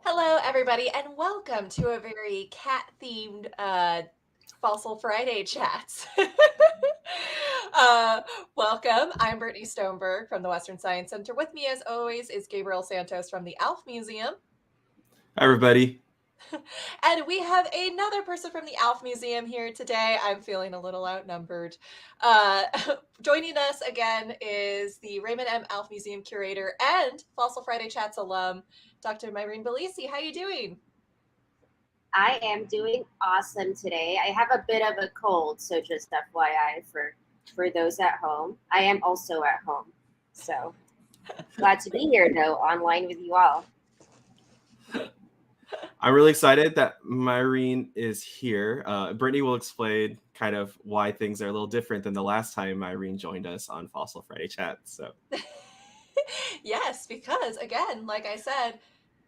Hello, everybody, and welcome to a very cat-themed Fossil Friday chats. Welcome. I'm Brittany Stoneberg from the Western Science Center. With me, as always, is Gabriel Santos from the ALF Museum. Hi, everybody. And we have another person from the ALF Museum here today. I'm feeling a little outnumbered. Joining us again is the Raymond M. ALF Museum Curator and Fossil Friday Chats alum, Dr. Mairin Balisi. How are you doing? I am doing awesome today. I have a bit of a cold, so just FYI for those at home. I am also at home, so glad to be here, though, online with you all. I'm really excited that Mairin is here. Brittany will explain kind of why things are a little different than the last time Mairin joined us on Fossil Friday Chat. So, yes, because again, like I said,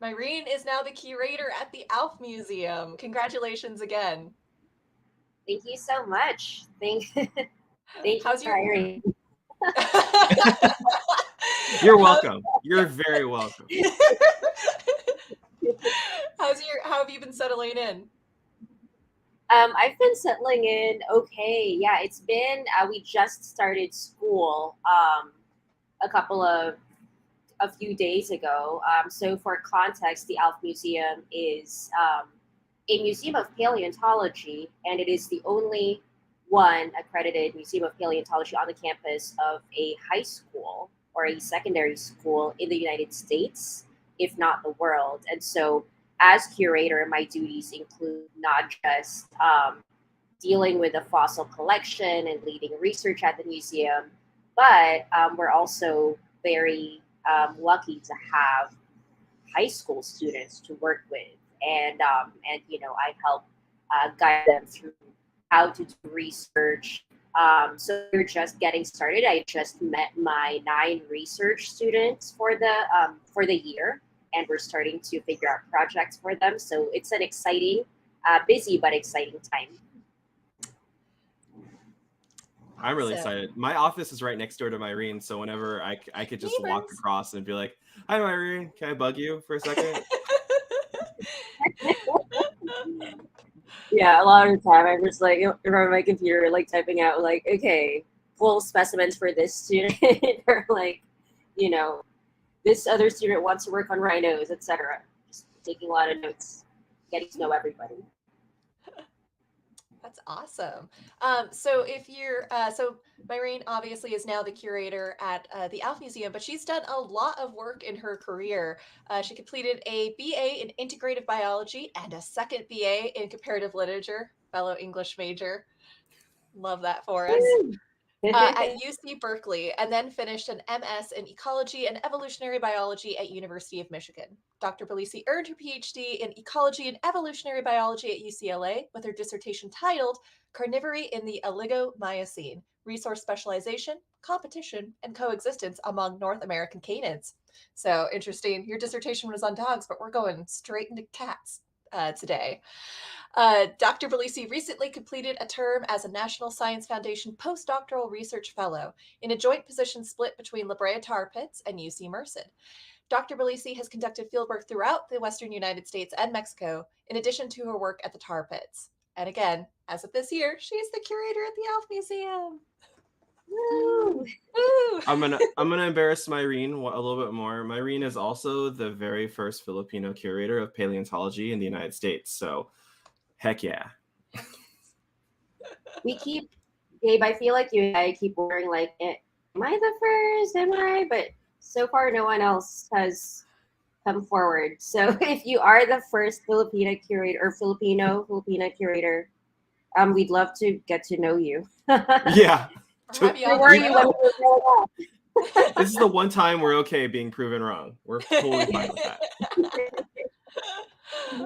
Mairin is now the curator at the ALF Museum. Congratulations again. Thank you so much. Thank How's you for hiring. You're welcome. You're very welcome. How have you been settling in? I've been settling in okay. Yeah, it's been we just started school a few days ago. So for context, the ALF Museum is a museum of paleontology, and it is the only one accredited museum of paleontology on the campus of a high school or a secondary school in the United States, if not the world. And so as curator, my duties include not just dealing with the fossil collection and leading research at the museum, but we're also very lucky to have high school students to work with, and I help guide them through how to do research. So we're just getting started. I just met my 9 research students for the year, and we're starting to figure out projects for them. So it's an exciting, busy but exciting time. I'm really excited. My office is right next door to Mairin, so whenever I could just walk across and be like, "Hi, Mairin, can I bug you for a second?" Yeah, a lot of the time I'm just like in front of my computer, like typing out like, okay, full specimens for this student, or like, this other student wants to work on rhinos, etc. Just taking a lot of notes, getting to know everybody. That's awesome. So if you're, so Mairin obviously is now the curator at the ALF Museum, but she's done a lot of work in her career. She completed a BA in Integrative Biology and a second BA in Comparative Literature, fellow English major. Love that for us. At UC Berkeley, and then finished an MS in Ecology and Evolutionary Biology at University of Michigan. Dr. Balisi earned her Ph.D. in Ecology and Evolutionary Biology at UCLA with her dissertation titled Carnivory in the Oligo-Miocene, Resource Specialization, Competition, and Coexistence Among North American Canids. So interesting. Your dissertation was on dogs, but we're going straight into cats today. Dr. Balisi recently completed a term as a National Science Foundation Postdoctoral Research Fellow in a joint position split between La Brea Tar Pits and UC Merced. Dr. Balisi has conducted fieldwork throughout the Western United States and Mexico, in addition to her work at the tar pits. And again, as of this year, she's the curator at the ALF Museum. Woo! Woo! I'm gonna embarrass Mairin a little bit more. Mairin is also the very first Filipino curator of paleontology in the United States. So Heck yeah. We keep, Gabe, I feel like you and I keep wondering, like, am I the first? Am I? But so far, no one else has come forward. So if you are the first Filipina curator or Filipina curator, we'd love to get to know you. Yeah. Or have you Where on were the you when show. we were growing up? This is the one time we're okay being proven wrong. We're totally fine with that.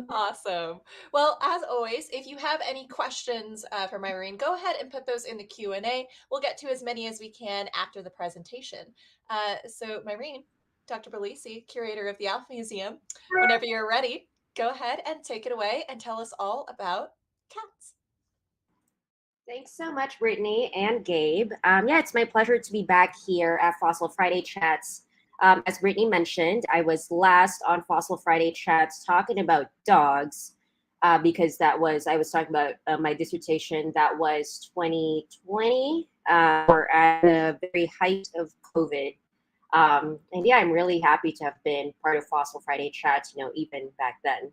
Awesome. Well, as always, if you have any questions for Mairin, go ahead and put those in the Q&A. We'll get to as many as we can after the presentation. So Mairin, Dr. Balisi, curator of the Alpha Museum, whenever you're ready, go ahead and take it away and tell us all about cats. Thanks so much, Brittany and Gabe. Yeah, it's my pleasure to be back here at Fossil Friday Chats. As Brittany mentioned, I was last on Fossil Friday Chats talking about dogs because I was talking about my dissertation that was 2020 or at the very height of COVID. And yeah, I'm really happy to have been part of Fossil Friday Chats, even back then.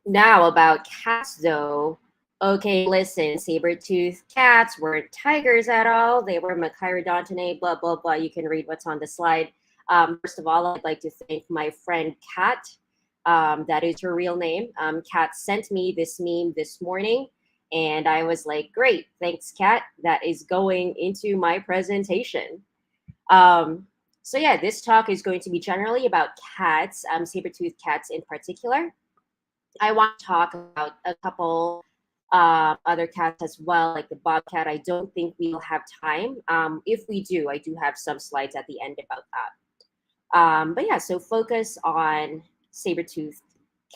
Now about cats though. Okay, listen, Saber-Toothed Cats weren't tigers at all. They were Machairodontidae, blah, blah, blah. You can read what's on the slide. First of all, I'd like to thank my friend Cat. That is her real name. Cat sent me this meme this morning, and I was like, great, thanks, Cat. That is going into my presentation. So yeah, this talk is going to be generally about cats, Saber-Toothed cats in particular. I want to talk about a couple other cats as well, like the bobcat. I don't think we'll have time. If we do, I do have some slides at the end about that. But yeah, so focus on saber-toothed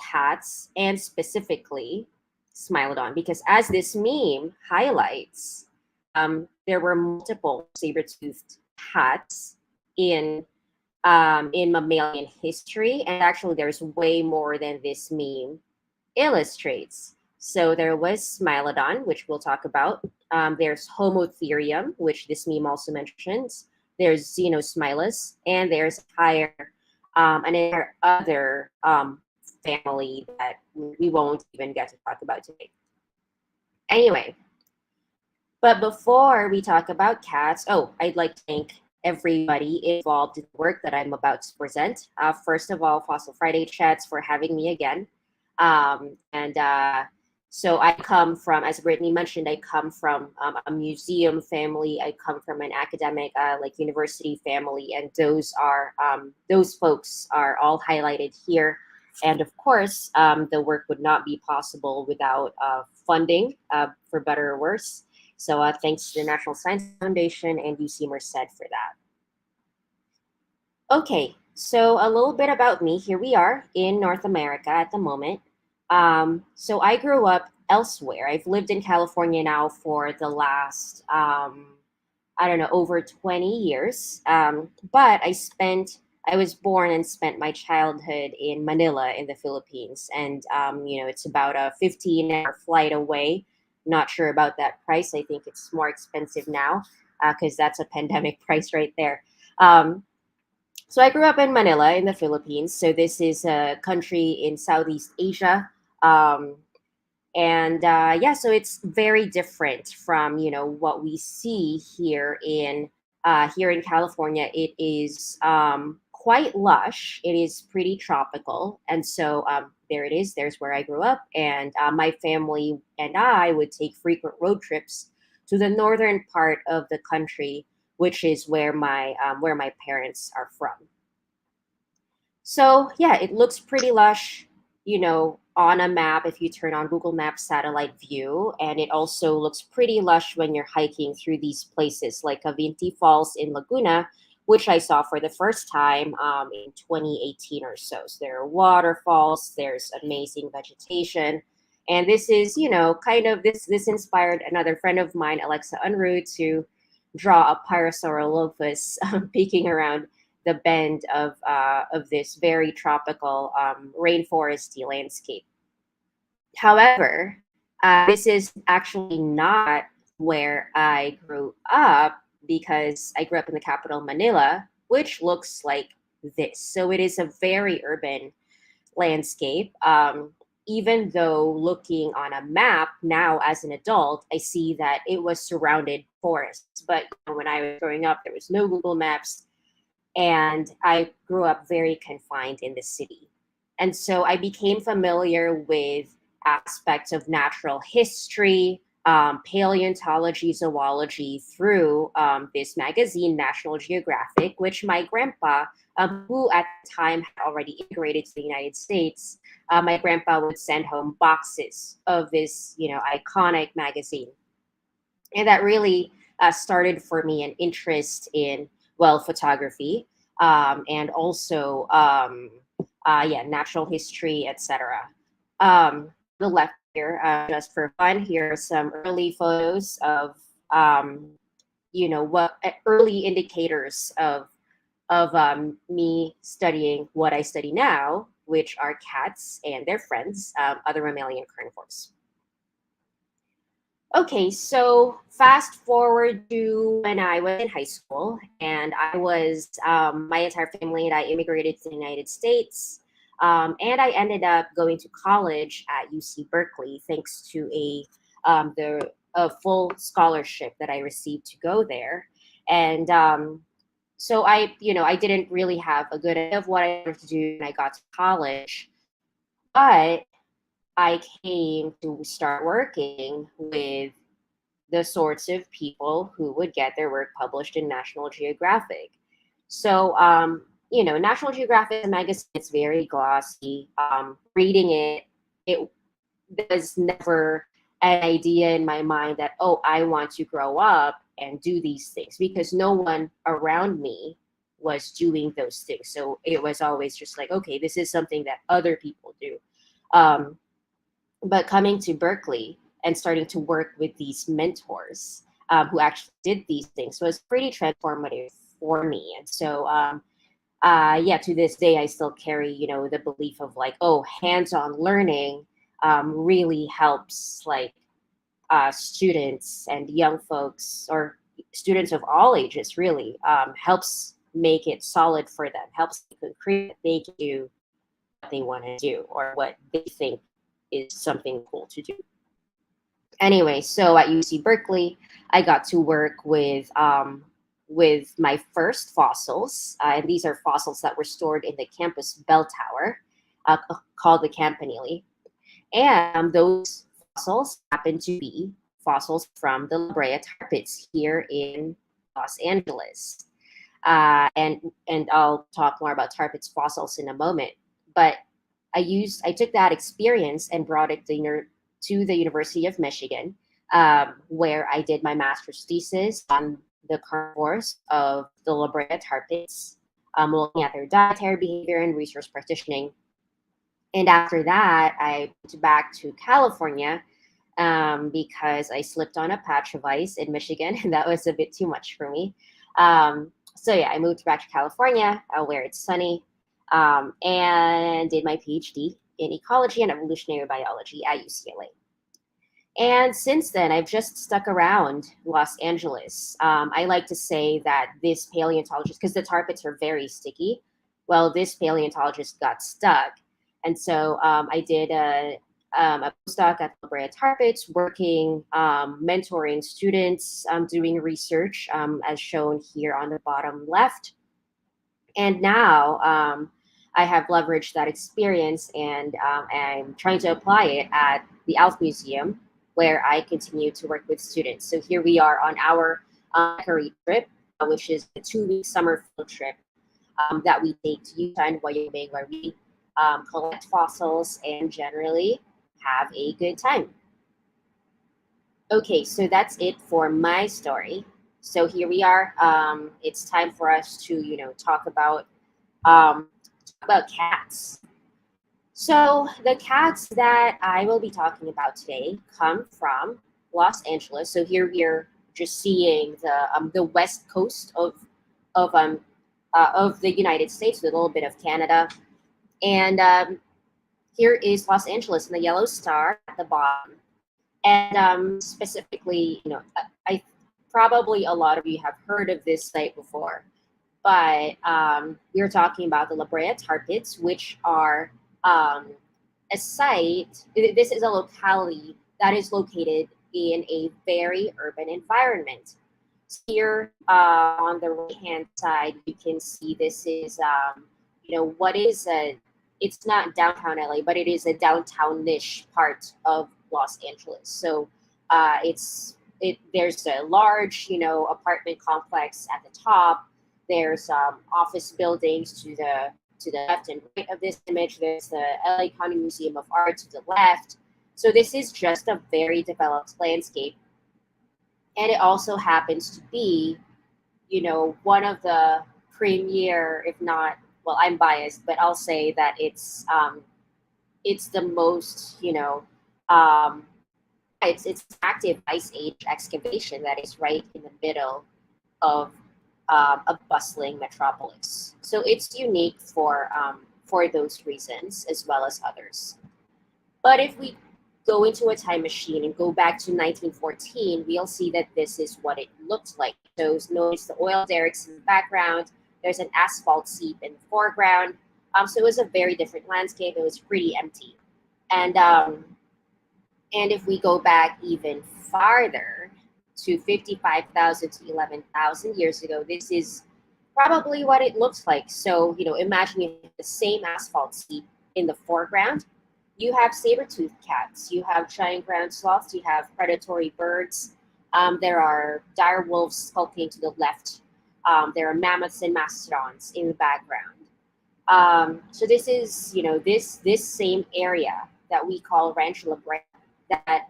cats and specifically Smilodon, because as this meme highlights, there were multiple saber-toothed cats in mammalian history, and actually there's way more than this meme illustrates. So there was Smilodon, which we'll talk about. There's Homotherium, which this meme also mentions. There's Xenosmilus, and there's an entire other family that we won't even get to talk about today. Anyway, but before we talk about cats, I'd like to thank everybody involved in the work that I'm about to present. First of all, Fossil Friday Chats for having me again. So I come from, as Brittany mentioned, I come from a museum family. I come from an academic, university family, and those folks are all highlighted here. And of course, the work would not be possible without funding, for better or worse. So thanks to the National Science Foundation and UC Merced for that. Okay, so a little bit about me. Here we are in North America at the moment. So I grew up elsewhere. I've lived in California now for the last, over 20 years. But I was born and spent my childhood in Manila in the Philippines. And, it's about a 15-hour flight away. Not sure about that price. I think it's more expensive now because that's a pandemic price right there. So I grew up in Manila in the Philippines. So this is a country in Southeast Asia. So it's very different from, what we see here in California. It is quite lush. It is pretty tropical. And so there it is. There's where I grew up. And my family and I would take frequent road trips to the northern part of the country, which is where my parents are from. So yeah, it looks pretty lush, on a map if you turn on Google Maps satellite view. And it also looks pretty lush when you're hiking through these places like Cavinti Falls in Laguna, which I saw for the first time in 2018 or so. So there are waterfalls, there's amazing vegetation. And this is, this inspired another friend of mine, Alexa Unruh, to draw a Parasaurolophus peeking around the bend of this very tropical rainforesty landscape. However, this is actually not where I grew up, because I grew up in the capital, Manila, which looks like this. So it is a very urban landscape. even though looking on a map now as an adult, I see that it was surrounded forests. But when I was growing up, there was no Google Maps, and I grew up very confined in the city. And so I became familiar with aspects of natural history, paleontology, zoology through this magazine, National Geographic, which my grandpa, who at the time had already immigrated to the United States, my grandpa would send home boxes of this, iconic magazine. And that really started for me an interest in, well, photography, and also, natural history, etc. The left here, just for fun, here are some early photos of, what early indicators of me studying what I study now, which are cats and their friends, other mammalian carnivores. Okay, so fast forward to when I was in high school, and I was, my entire family and I immigrated to the United States, and I ended up going to college at UC Berkeley thanks to a full scholarship that I received to go there. And so I didn't really have a good idea of what I wanted to do when I got to college, but I came to start working with the sorts of people who would get their work published in National Geographic. So, National Geographic magazine, it's very glossy. Reading it was never an idea in my mind that, oh, I want to grow up and do these things, because no one around me was doing those things. So it was always just like, okay, this is something that other people do. But coming to Berkeley and starting to work with these mentors who actually did these things was pretty transformative for me. And so, to this day, I still carry, the belief of like, oh, hands-on learning really helps students and young folks, or students of all ages, really helps make it solid for them, helps concrete that they can do what they want to do or what they think is something cool to do. Anyway, so at UC Berkeley, I got to work with my first fossils, and these are fossils that were stored in the campus bell tower, called the campanile. And those fossils happen to be fossils from the La Brea tar pits here in Los Angeles. And I'll talk more about tar pits fossils in a moment. But I took that experience and brought it to the University of Michigan, where I did my master's thesis on the carnivores of the La Brea tar pits, looking at their dietary behavior and resource partitioning. And after that, I went back to California because I slipped on a patch of ice in Michigan, and that was a bit too much for me. I moved back to California, where it's sunny, and did my Ph.D. in Ecology and Evolutionary Biology at UCLA. And since then, I've just stuck around Los Angeles. I like to say that this paleontologist, because the tar pits are very sticky, well, this paleontologist got stuck. And so I did a postdoc at La Brea tar pits, working, mentoring students, doing research, as shown here on the bottom left. And now I have leveraged that experience, and I'm trying to apply it at the ALF Museum, where I continue to work with students. So here we are on our Carnivory trip, which is a 2-week summer field trip that we take to Utah and Wyoming, where we collect fossils and generally have a good time. Okay, so that's it for my story. So here we are. It's time for us to, talk about cats. So the cats that I will be talking about today come from Los Angeles. So here we're just seeing the west coast of the United States, with a little bit of Canada, and here is Los Angeles and the yellow star at the bottom. And specifically, I probably a lot of you have heard of this site before, but we're talking about the La Brea tar pits, which are a site, this is a locality that is located in a very urban environment. Here on the right hand side, you can see this is, what is it's not downtown LA, but it is a downtown-ish part of Los Angeles. So there's a large, apartment complex at the top. There's office buildings to the left and right of this image. There's the LA County Museum of Art to the left. So this is just a very developed landscape. And it also happens to be, one of the premier, if not, well, I'm biased, but I'll say that it's the most, it's active ice age excavation that is right in the middle of a bustling metropolis. So it's unique for those reasons as well as others. But if we go into a time machine and go back to 1914, we'll see that this is what it looked like. So notice the oil derricks in the background. There's an asphalt seep in the foreground. So it was a very different landscape. It was pretty empty. And if we go back even farther to 55,000 to 11,000 years ago, this is probably what it looks like. So, imagine you have the same asphalt seep in the foreground. You have saber-toothed cats, you have giant ground sloths, you have predatory birds. There are dire wolves skulking to the left. There are mammoths and mastodons in the background. So this is, this same area that we call Rancho La Brea that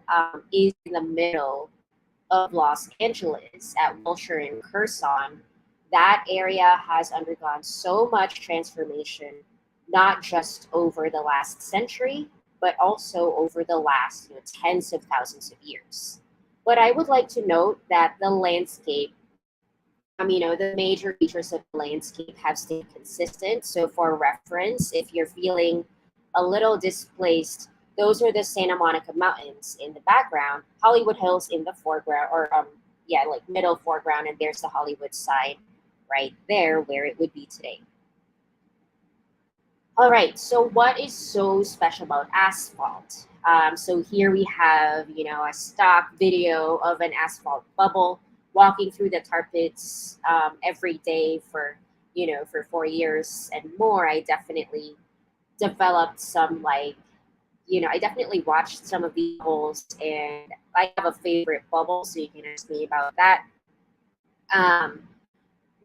is in the middle of Los Angeles at Wilshire and Curzon. That area has undergone so much transformation, not just over the last century, but also over the last tens of thousands of years. But I would like to note that the landscape, the major features of the landscape have stayed consistent. So for reference, if you're feeling a little displaced, those are the Santa Monica Mountains in the background, Hollywood Hills in the foreground, or middle foreground, and there's the Hollywood side right there where it would be today. All right, so what is so special about asphalt? So here we have, a stock video of an asphalt bubble walking through the tar pits every day for 4 years and more. I definitely developed some I definitely watched some of these bubbles, and I have a favorite bubble, so you can ask me about that.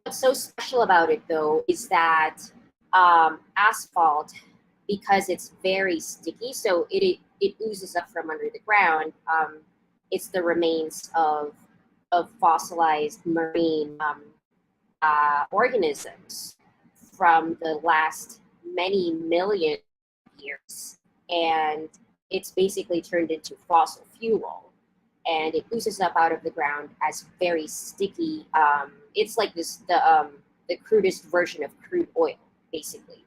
What's so special about it, though, is that asphalt, because it's very sticky, so it oozes up from under the ground. It's the remains of fossilized marine organisms from the last many million years, and it's basically turned into fossil fuel, and it oozes up out of the ground as very sticky. It's like the crudest version of crude oil, basically.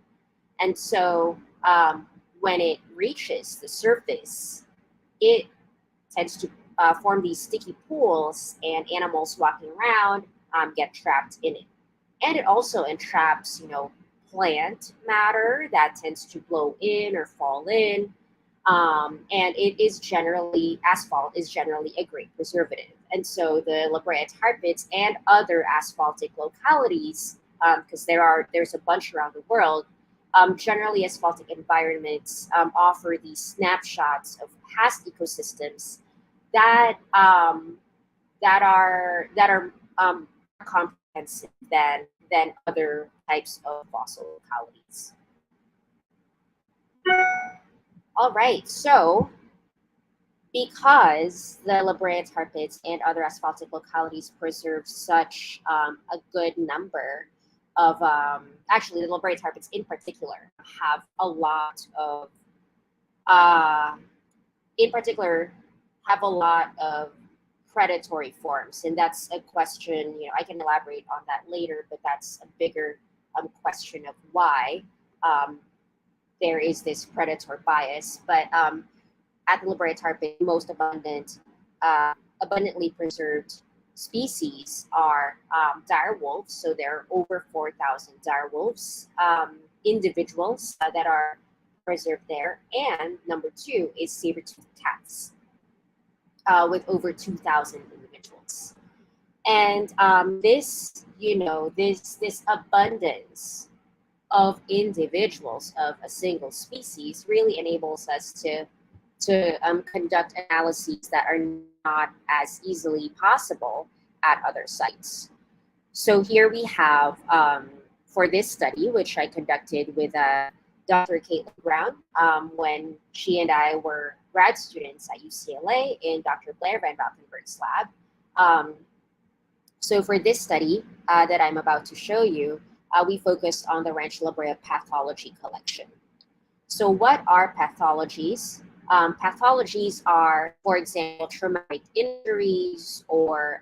And so when it reaches the surface, it tends to form these sticky pools, and animals walking around get trapped in it. And it also entraps, plant matter that tends to blow in or fall in. And asphalt is generally a great preservative. And so the La Brea tar pits and other asphaltic localities, because there's a bunch around the world, generally asphaltic environments offer these snapshots of past ecosystems that are comprehensive than other types of fossil localities. All right, so because the La Brea tar pits and other asphaltic localities preserve such a good number of, actually the La Brea tar pits in particular have a lot of, predatory forms, and that's a question, I can elaborate on that later, but that's a bigger question of why there is this predator bias. But at the La Brea tar pit, most abundantly preserved species are dire wolves. So there are over 4,000 dire wolves, individuals that are preserved there. And number 2 is Saber-Toothed Cats with over 2,000 individuals. And this, this abundance of individuals of a single species really enables us to conduct analyses that are not as easily possible at other sites. So here we have, for this study, which I conducted with Dr. Caitlin Brown, when she and I were grad students at UCLA in Dr. Blair Van Valkenburg's lab. So for this study that I'm about to show you, we focused on the Rancho La Brea pathology collection. So what are pathologies? Pathologies are, for example, traumatic injuries or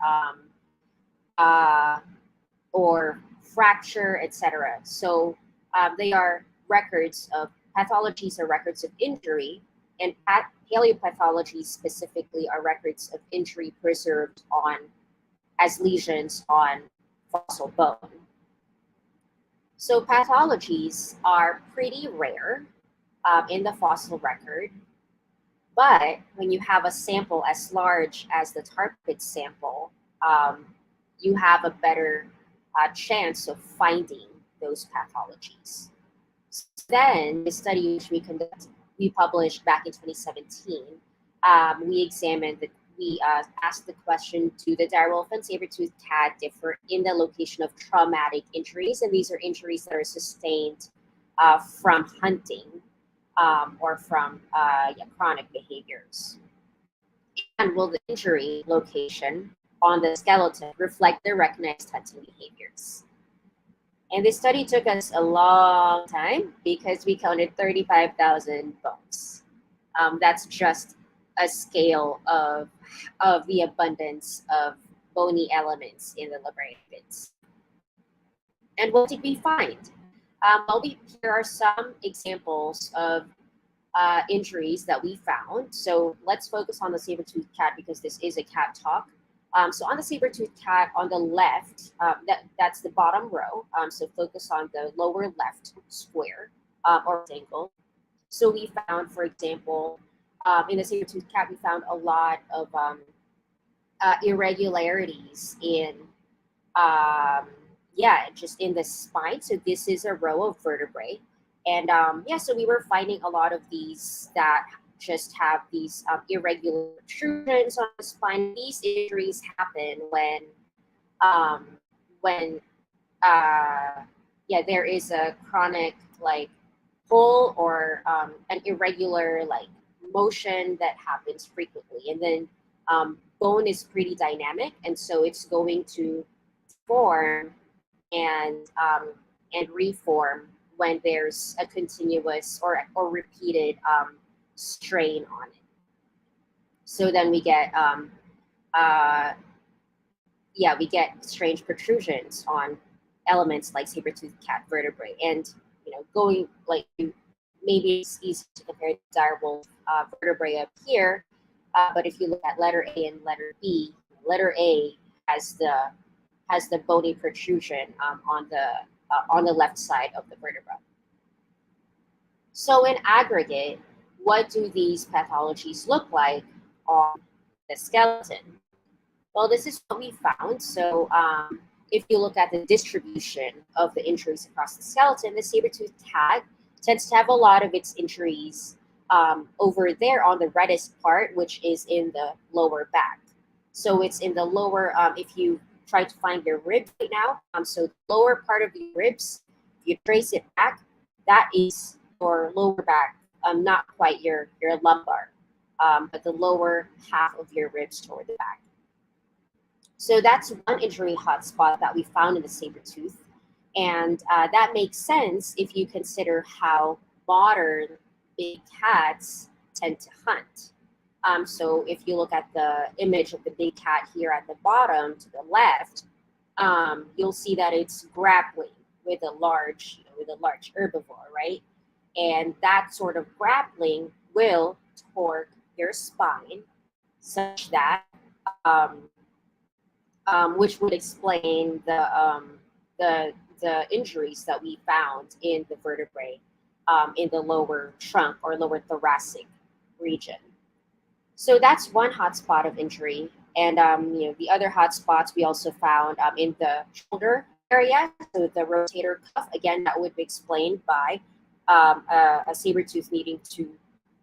fracture, etc. So they are records of, pathologies are records of injury, and paleopathologies specifically are records of injury preserved as lesions on fossil bone. So pathologies are pretty rare in the fossil record, but when you have a sample as large as the tar pit sample, you have a better chance of finding those pathologies. So then the study which we published back in 2017, we asked the question, do the direwolf and saber-toothed cat differ in the location of traumatic injuries? And these are injuries that are sustained from hunting or from chronic behaviors. And will the injury location on the skeleton reflect the recognized hunting behaviors? And this study took us a long time because we counted 35,000 bones. That's just a scale of the abundance of bony elements in the labrapids. And what did we find? Here are some examples of injuries that we found. So let's focus on the saber-toothed cat because this is a cat talk. So on the saber-toothed cat on the left, that's the bottom row. So focus on the lower left square or rectangle. So we found, for example, in the saber-toothed cat, we found a lot of irregularities in, just in the spine. So this is a row of vertebrae. And so we were finding a lot of these that just have these irregular protrusions on the spine. These injuries happen when there is a chronic pull or an irregular motion that happens frequently. And then bone is pretty dynamic, and so it's going to form and reform when there's a continuous or repeated strain on it. So then we get we get strange protrusions on elements like saber-toothed cat vertebrae. And going maybe it's easy to compare the direwolf vertebrae up here, but if you look at letter A and letter B, letter A has the bony protrusion on the left side of the vertebra. So in aggregate, what do these pathologies look like on the skeleton? Well, this is what we found. So if you look at the distribution of the injuries across the skeleton, the saber-toothed cat tends to have a lot of its injuries over there on the reddest part, which is in the lower back. So it's in the lower, if you try to find your rib right now, so the lower part of your ribs, if you trace it back, that is your lower back, not quite your lumbar, but the lower half of your ribs toward the back. So that's one injury hotspot that we found in the saber-tooth. And that makes sense if you consider how modern big cats tend to hunt. So if you look at the image of the big cat here at the bottom to the left, you'll see that it's grappling with a large herbivore, right? And that sort of grappling will torque your spine such that, which would explain the injuries that we found in the vertebrae in the lower trunk or lower thoracic region. So that's one hotspot of injury. And the other hotspots we also found in the shoulder area. So the rotator cuff, again, that would be explained by a saber-tooth needing to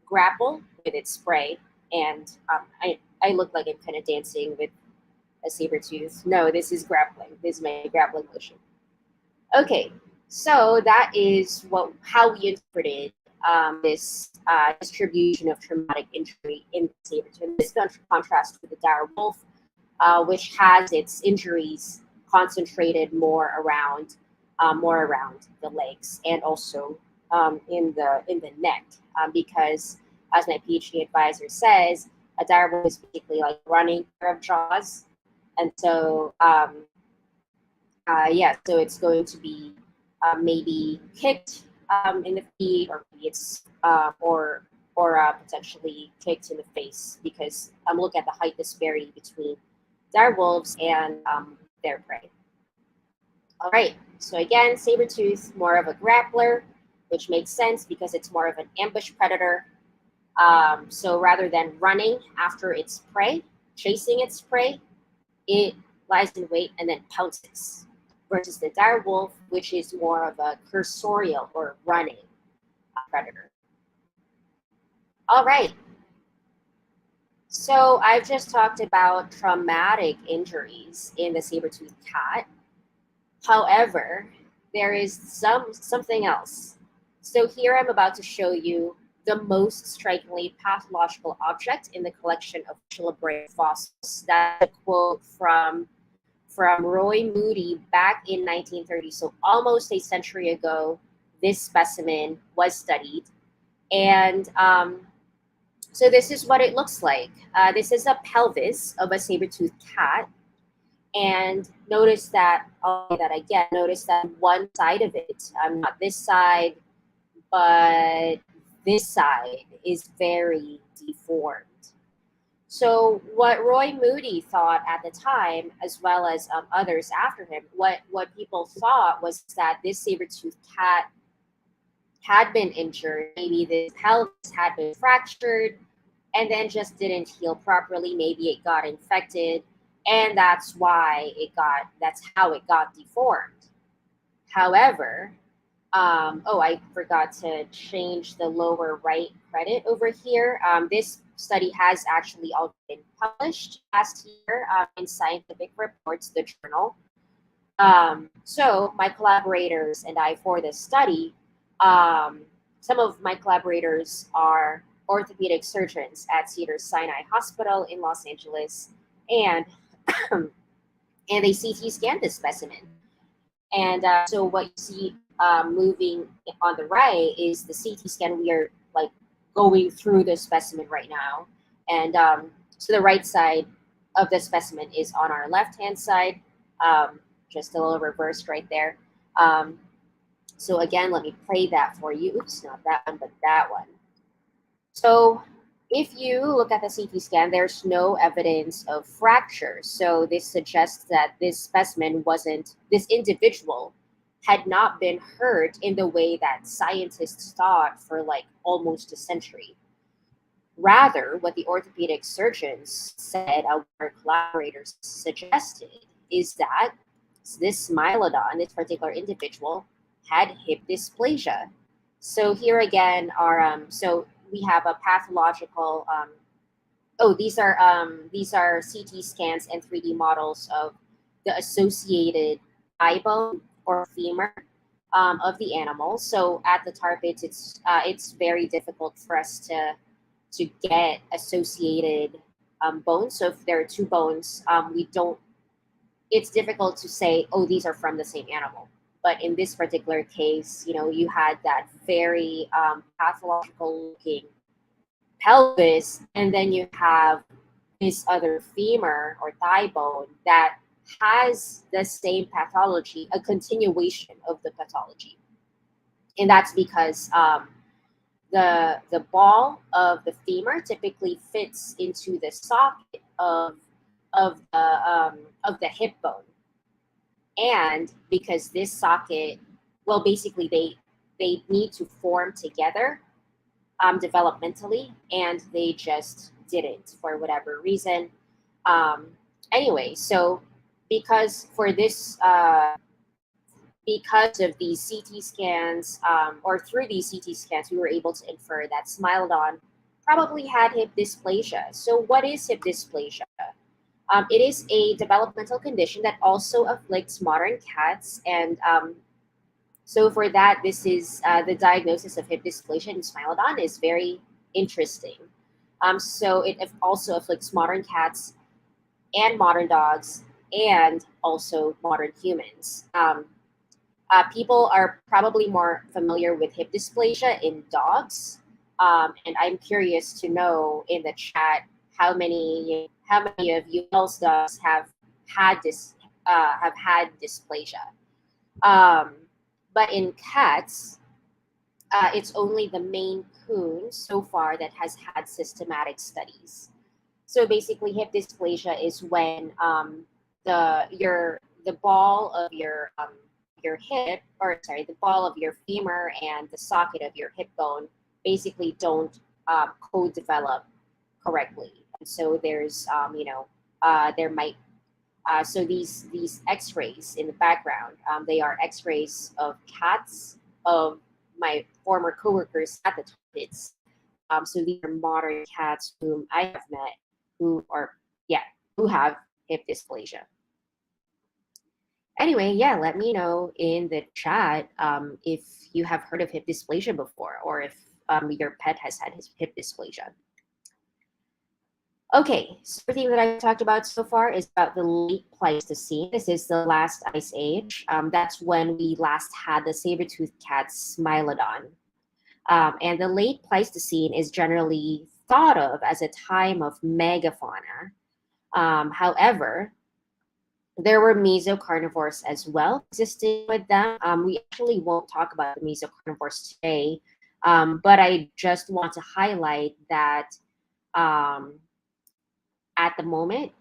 grapple with its prey. And I look like I'm kind of dancing with a saber-tooth. No, this is grappling. This is my grappling motion. Okay, so that is how we interpreted this distribution of traumatic injury in the saber-tooth. This contrasts with the dire wolf, which has its injuries concentrated more around the legs and also in the neck, because as my PhD advisor says, a dire wolf is basically like running pair of jaws, and so so it's going to be maybe kicked in the feet, or maybe it's or potentially kicked in the face, because look at the height disparity between dire wolves and their prey. All right, so again, saber-tooth, more of a grappler, which makes sense because it's more of an ambush predator. So rather than running after its prey, chasing its prey, it lies in wait and then pounces, versus the dire wolf, which is more of a cursorial or running predator. All right. So I've just talked about traumatic injuries in the saber-toothed cat. However, there is something else. So here I'm about to show you the most strikingly pathological object in the collection of vertebrate fossils. That's a quote from Roy Moody back in 1930. So almost a century ago, this specimen was studied. And so this is what it looks like. This is a pelvis of a saber-toothed cat. And notice that, notice that one side of it, not this side, but this side is very deformed. So what Roy Moody thought at the time, as well as others after him, what people thought was that this saber-toothed cat had been injured. Maybe the pelvis had been fractured and then just didn't heal properly. Maybe it got infected, and that's how it got deformed. However, I forgot to change the lower right credit over here. This study has actually already been published last year in Scientific Reports, the journal. So my collaborators and I, for this study, some of my collaborators are orthopedic surgeons at Cedars-Sinai Hospital in Los Angeles, and and they CT scanned this specimen. And so what you see moving on the right is the CT scan. We are like going through the specimen right now. And so the right side of the specimen is on our left-hand side, just a little reversed right there. So again, let me play that for you. Oops, not that one, but that one. So if you look at the CT scan, there's no evidence of fracture. So this suggests that this individual had not been hurt in the way that scientists thought for like almost a century. Rather, what the orthopedic surgeons said, our collaborators suggested, is that this Smilodon, this particular individual, had hip dysplasia. So here again so we have a pathological. These are CT scans and 3D models of the associated thigh bone or femur of the animal. So at the tar pits, it's very difficult for us to get associated bones. So if there are two bones, it's difficult to say, oh, these are from the same animal. But in this particular case, you had that very pathological looking pelvis, and then you have this other femur or thigh bone that has the same pathology, a continuation of the pathology. And that's because the ball of the femur typically fits into the socket of the hip bone. And because this socket, well, basically they they need to form together developmentally, and they just didn't for whatever reason. Anyway, so because for this, because of these CT scans, or through these CT scans, we were able to infer that Smilodon probably had hip dysplasia. So what is hip dysplasia? It is a developmental condition that also afflicts modern cats. And so for that, this is the diagnosis of hip dysplasia in Smilodon is very interesting. So it also afflicts modern cats and modern dogs and also modern humans. People are probably more familiar with hip dysplasia in dogs. And I'm curious to know in the chat how many of you else dogs have had dysplasia. But in cats, it's only the Maine Coon so far that has had systematic studies. So basically, hip dysplasia is when the ball of your hip, or sorry, the ball of your femur and the socket of your hip bone basically don't co-develop correctly. And so there's there might so these X-rays in the background, they are X-rays of cats of my former coworkers at the Titans. So these are modern cats whom I have met who have hip dysplasia. Anyway, yeah, let me know in the chat if you have heard of hip dysplasia before, or if your pet has had his hip dysplasia. Okay, so everything that I've talked about so far is about the late Pleistocene. This is the last ice age. That's when we last had the saber-toothed cat Smilodon. And the late Pleistocene is generally thought of as a time of megafauna. However, there were mesocarnivores as well existing with them. We actually won't talk about the mesocarnivores today, but I just want to highlight that at the moment,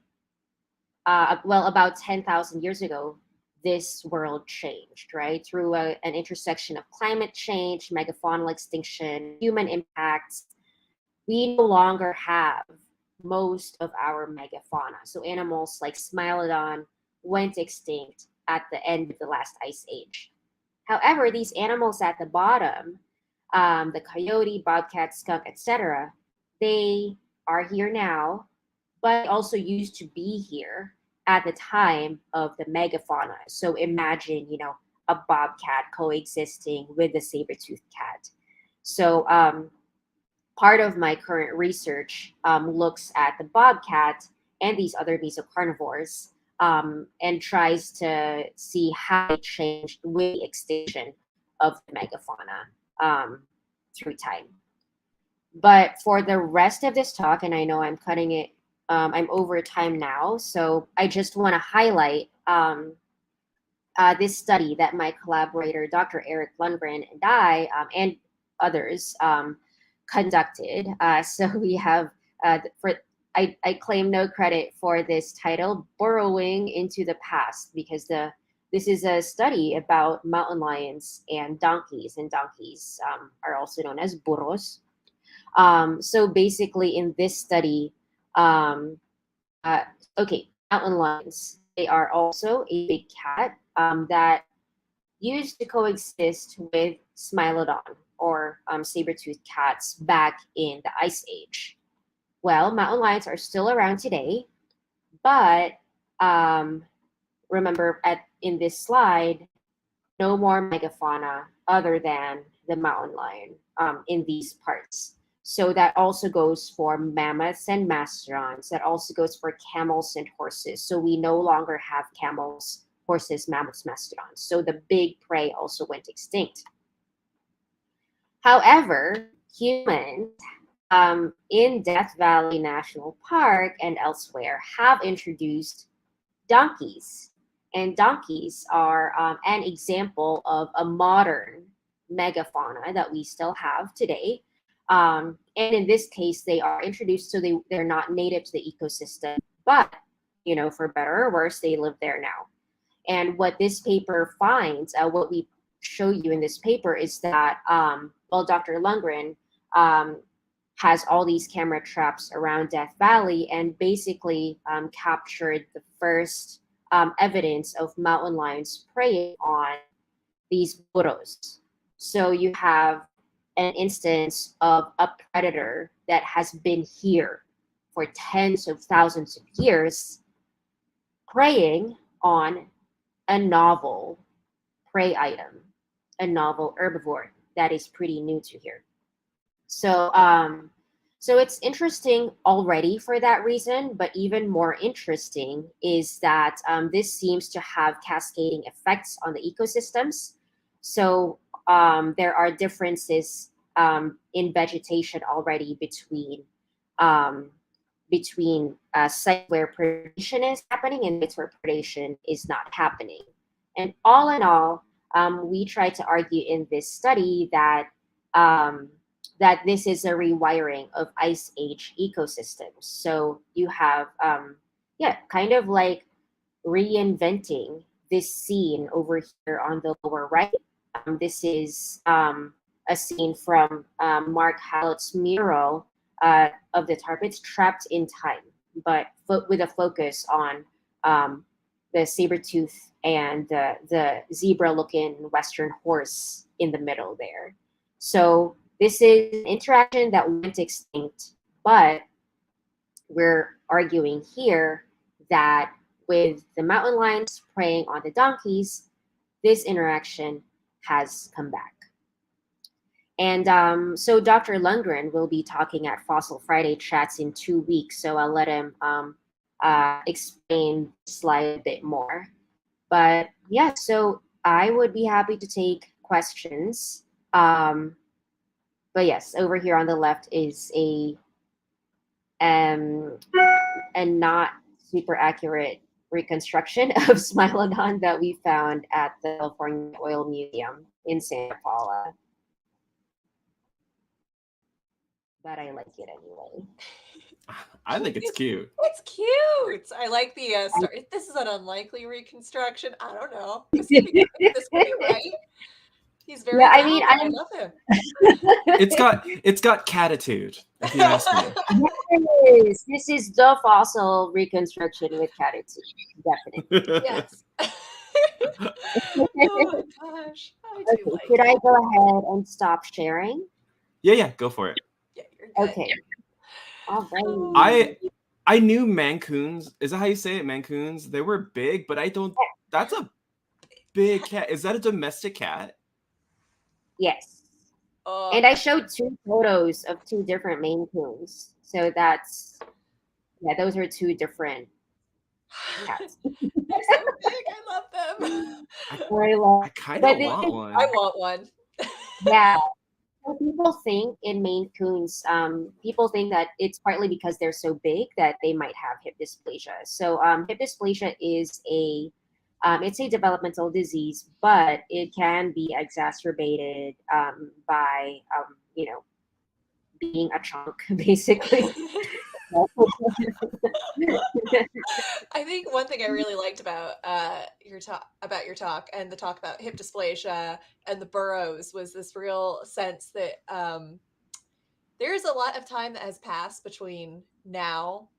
well, about 10,000 years ago, this world changed, right? Through an intersection of climate change, megafaunal extinction, human impacts, we no longer have most of our megafauna. So animals like Smilodon went extinct at the end of the last ice age. However, these animals at the bottom, the coyote, bobcat, skunk, etc., they are here now, but also used to be here at the time of the megafauna. So imagine, a bobcat coexisting with the saber-toothed cat. So part of my current research looks at the bobcat and these other mesocarnivores and tries to see how they changed with the extinction of the megafauna through time. But for the rest of this talk, and I know I'm cutting it, I'm over time now, so I just want to highlight this study that my collaborator, Dr. Eric Lundgren, and I, and others conducted. So we have, I claim no credit for this title, Burrowing into the Past, because this is a study about mountain lions and donkeys are also known as burros. So basically in this study, mountain lions, they are also a big cat that used to coexist with Smilodon or saber-toothed cats back in the Ice Age. Well, mountain lions are still around today, but remember in this slide, no more megafauna other than the mountain lion in these parts. So that also goes for mammoths and mastodons. That also goes for camels and horses. So we no longer have camels, horses, mammoths, mastodons. So the big prey also went extinct. However, humans in Death Valley National Park and elsewhere have introduced donkeys. And donkeys are an example of a modern megafauna that we still have today. And in this case, they are introduced, so they're not native to the ecosystem, but, for better or worse, they live there now. And what this paper finds, what we show you in this paper is that, well, Dr. Lundgren has all these camera traps around Death Valley and basically captured the first evidence of mountain lions preying on these burros. So you have an instance of a predator that has been here for tens of thousands of years, preying on a novel prey item, a novel herbivore that is pretty new to here. So, so it's interesting already for that reason, but even more interesting is that this seems to have cascading effects on the ecosystems. So there are differences in vegetation already between sites where predation is happening and sites where predation is not happening. And all in all, we try to argue in this study that that this is a rewiring of ice age ecosystems. So you have, kind of like reinventing this scene over here on the lower right. This is a scene from Mark Hallett's mural of the tarpits trapped in time, but with a focus on the saber-tooth and the zebra-looking western horse in the middle there. So this is an interaction that went extinct, but we're arguing here that with the mountain lions preying on the donkeys, this interaction has come back. And so Dr. Lundgren will be talking at Fossil Friday Chats in 2 weeks, so I'll let him explain the slide a bit more. But yeah, so I would be happy to take questions. But yes, over here on the left is a not super accurate reconstruction of Smilodon that we found at the California Oil Museum in Santa Paula. But I like it anyway. I think it's cute. It's cute. I like the story. This is an unlikely reconstruction. I don't know. This could be right. He's very I mean, I love him. It's got Cat-titude, if you ask me. Yes, this is the fossil reconstruction with Cat-titude, definitely. Yes. Oh my gosh. I do like Should it. I go ahead and stop sharing? Yeah, go for it. Yeah, you're good. Okay. All right. I knew Mancoons. Is that how you say it? Mancoons? They were big, but I don't. That's a big cat. Is that a domestic cat? Yes. And I showed 2 photos of 2 different Maine Coons. So that's, those are 2 different cats. They're so big. I love them. I kind of want one. I want one. Yeah. So people think in Maine Coons, people think that it's partly because they're so big that they might have hip dysplasia. So hip dysplasia is it's a developmental disease, but it can be exacerbated by, being a chunk, basically. I think one thing I really liked about your talk and the talk about hip dysplasia and the burrows was this real sense that there's a lot of time that has passed between now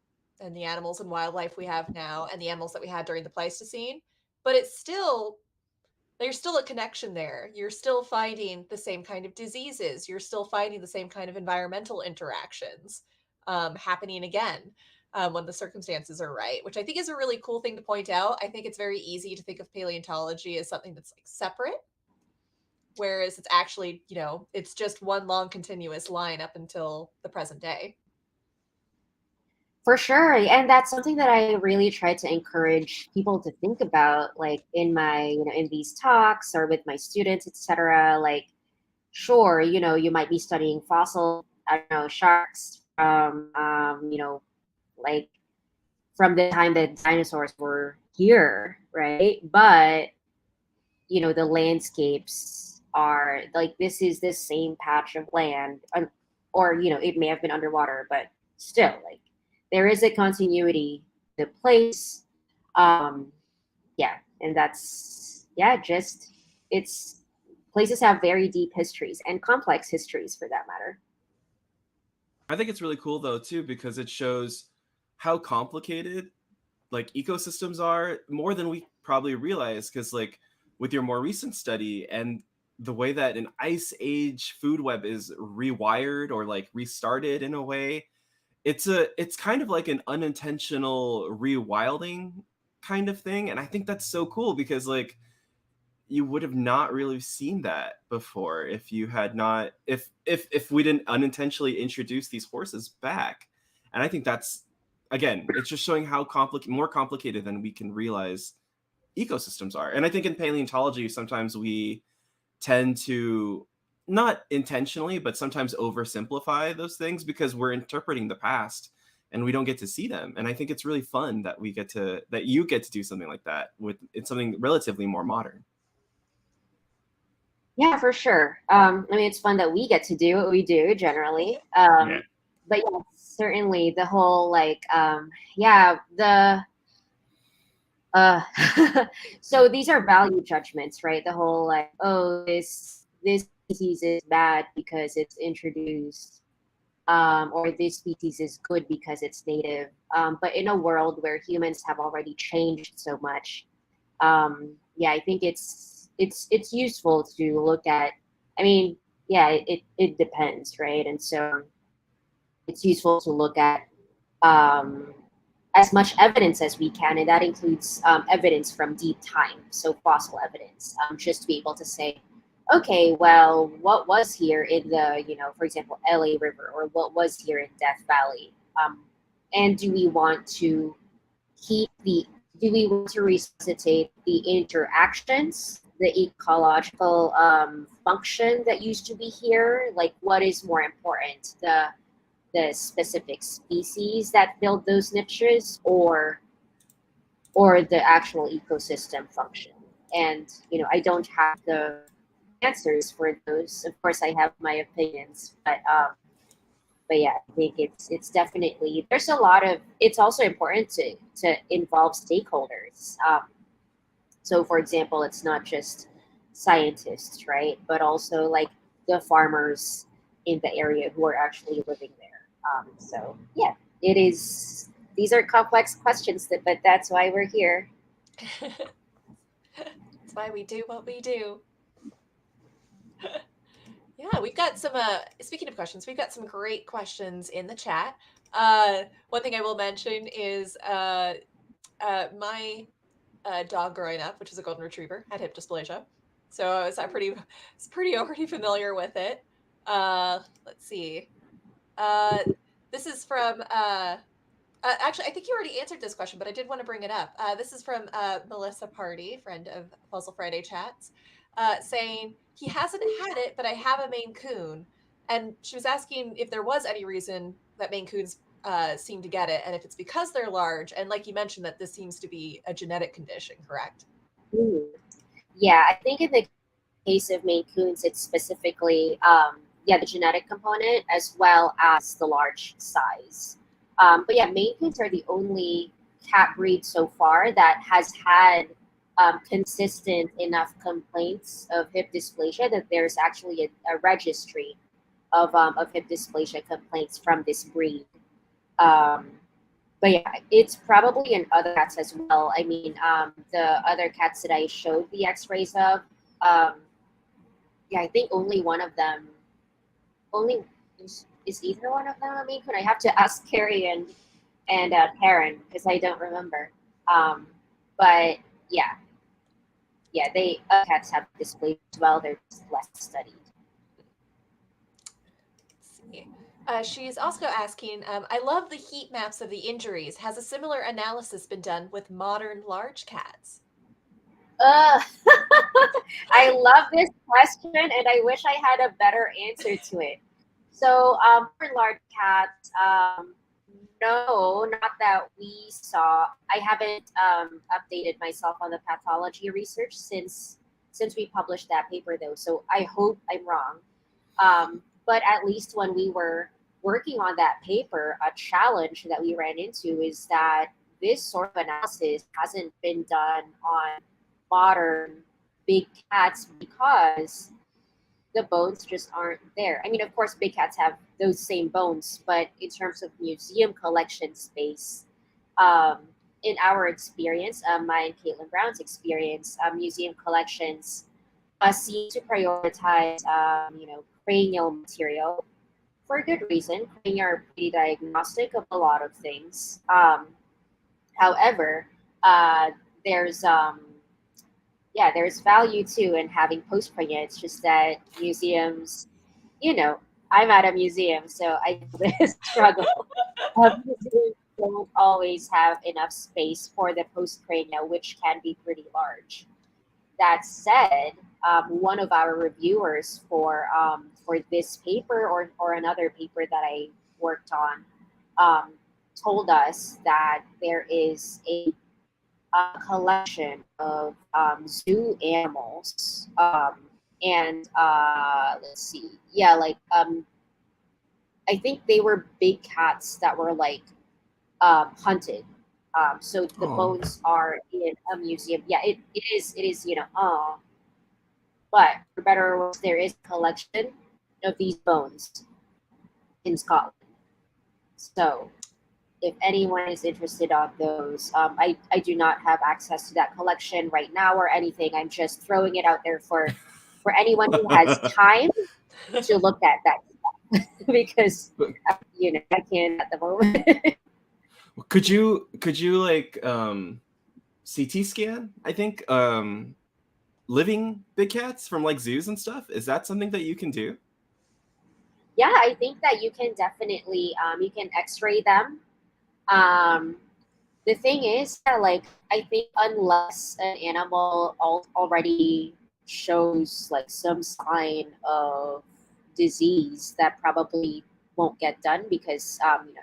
and the animals and wildlife we have now and the animals that we had during the Pleistocene, but there's still a connection there. You're still finding the same kind of diseases. You're still finding the same kind of environmental interactions happening again when the circumstances are right, which I think is a really cool thing to point out. I think it's very easy to think of paleontology as something that's like separate, whereas it's actually, it's just one long continuous line up until the present day. For sure. And that's something that I really try to encourage people to think about, like in my, in these talks or with my students, etc. Like, sure, you might be studying fossil, sharks from, like from the time that dinosaurs were here, right? But, the landscapes are like, this is the same patch of land, or, it may have been underwater, but still, like, there is a continuity, the place, and that's, just, it's places have very deep histories and complex histories for that matter. I think it's really cool though too, because it shows how complicated like ecosystems are more than we probably realize. Because like with your more recent study and the way that an ice age food web is rewired or like restarted in a way, it's kind of like an unintentional rewilding kind of thing. And I think that's so cool because like you would have not really seen that before if you had not if we didn't unintentionally introduce these horses back. And I think that's, again, it's just showing how more complicated than we can realize ecosystems are. And I think in paleontology sometimes we tend to, not intentionally but sometimes, oversimplify those things because we're interpreting the past and we don't get to see them. And I think it's really fun that you get to do something like that with it's something relatively more modern. Yeah, for sure. I mean, it's fun that we get to do what we do generally. Yeah. But yeah, certainly the whole like, yeah, the so these are value judgments, right? The whole like, oh, this species is bad because it's introduced, or this species is good because it's native. But in a world where humans have already changed so much, yeah, I think it's useful to look at. I mean, yeah, it depends, right? And so it's useful to look at um, as much evidence as we can, and that includes evidence from deep time, so fossil evidence, just to be able to say, okay, well, what was here in the, for example, LA River, or what was here in Death Valley, and do we want to resuscitate the interactions, the ecological function that used to be here? Like, what is more important, the specific species that filled those niches, or the actual ecosystem function? And I don't have the answers for those. Of course, I have my opinions, but yeah, I think it's definitely, there's a lot of, it's also important to involve stakeholders. So for example, it's not just scientists, right? But also like the farmers in the area who are actually living there. So yeah, it is, these are complex questions, but that's why we're here. That's why we do what we do. Yeah, we've got some, speaking of questions, we've got some great questions in the chat. One thing I will mention is my dog growing up, which was a golden retriever, had hip dysplasia. So I was pretty already familiar with it. Let's see. This is from, actually, I think you already answered this question, but I did want to bring it up. This is from Melissa Party, friend of Fossil Friday Chats, saying, he hasn't had it, but I have a Maine Coon. And she was asking if there was any reason that Maine Coons seem to get it, and if it's because they're large. And like you mentioned, that this seems to be a genetic condition, correct? Yeah, I think in the case of Maine Coons, it's specifically, the genetic component as well as the large size. But yeah, Maine Coons are the only cat breed so far that has had consistent enough complaints of hip dysplasia that there's actually a registry of hip dysplasia complaints from this breed. But yeah, it's probably in other cats as well. I mean, the other cats that I showed the x-rays of, yeah, I think only one of them, is either one of them, I mean, could I have to ask Carrie and Karen, because I don't remember. But yeah, they cats have dysplasia as well. They're just less studied. Let's see. She's also asking, I love the heat maps of the injuries. Has a similar analysis been done with modern large cats? I love this question, and I wish I had a better answer to it. So for large cats, no, not that we saw. I haven't updated myself on the pathology research since we published that paper, though. So I hope I'm wrong. But at least when we were working on that paper, a challenge that we ran into is that this sort of analysis hasn't been done on modern big cats because the bones just aren't there. I mean, of course, big cats have those same bones, but in terms of museum collection space, um, in our experience, my and Caitlin Brown's experience, museum collections seem to prioritize, cranial material for a good reason. Crania are pretty diagnostic of a lot of things. However, uh, there's there's value too in having postcrania. It's just that museums, I'm at a museum, so I struggle. Museums don't always have enough space for the postcrania, which can be pretty large. That said, one of our reviewers for this paper or another paper that I worked on um, told us that there is a collection of zoo animals, and let's see, yeah, like I think they were big cats that were like hunted. So the Oh, bones are in a museum. Yeah, it is, but for better or worse, there is a collection of these bones in Scotland. So if anyone is interested on those, I do not have access to that collection right now or anything. I'm just throwing it out there for anyone who has time to look at that because I can't at the moment. could you like CT scan? I think living big cats from like zoos and stuff. Is that something that you can do? Yeah, I think that you can definitely you can X-ray them. Um, the thing is that, like, I think unless an animal already shows like some sign of disease, that probably won't get done because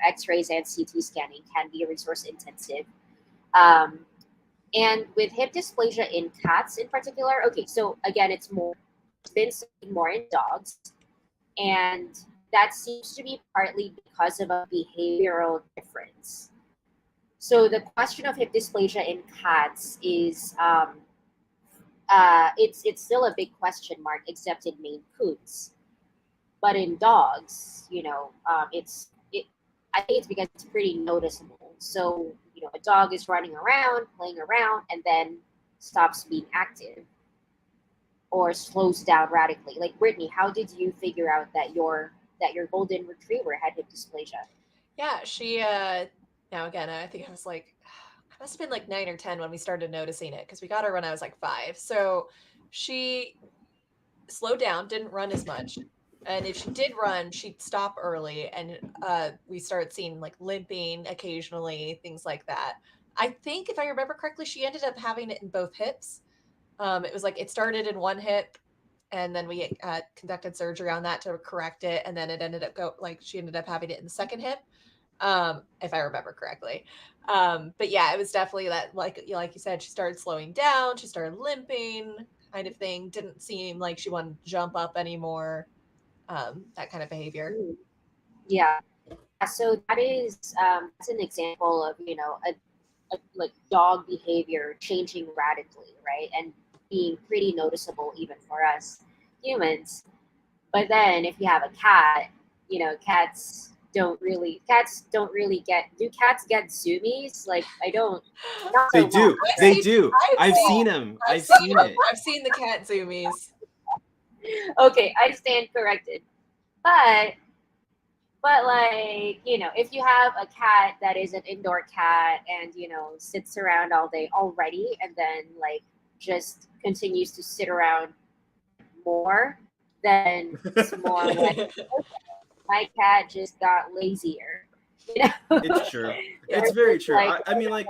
X-rays and CT scanning can be resource intensive. Um, and with hip dysplasia in cats in particular, okay, so again, it's been studied more in dogs, and that seems to be partly because of a behavioral difference. So the question of hip dysplasia in cats is it's still a big question mark, except in Maine Coons. But in dogs, I think it's because it's pretty noticeable. So a dog is running around, playing around, and then stops being active or slows down radically. Like Brittany, how did you figure out that your golden retriever had hip dysplasia? Yeah, she now again, I think I was like I must have been like 9 or 10 when we started noticing it because we got her when I was like 5. So she slowed down, didn't run as much. And if she did run, she'd stop early and we started seeing like limping occasionally, things like that. I think if I remember correctly, she ended up having it in both hips. It was like it started in one hip and then we conducted surgery on that to correct it and then it ended up she ended up having it in the second hip, if I remember correctly. But yeah, it was definitely that, like you said, she started slowing down, she started limping, kind of thing. Didn't seem like she wanted to jump up anymore. That kind of behavior. Mm, yeah. So that's an example of a like dog behavior changing radically, right? And being pretty noticeable even for us humans. But then if you have a cat, cats don't really get, do cats get zoomies? Like I don't, not They so much, do. I've They right? seen, do. I've I've seen, seen them. I've I've seen, seen it. I've seen the cat zoomies. Okay, I stand corrected. But like, if you have a cat that is an indoor cat and sits around all day already and then like just continues to sit around more, then it's more like my cat just got lazier. You know, It's true. Yeah. It's or very just true. like, I mean, like,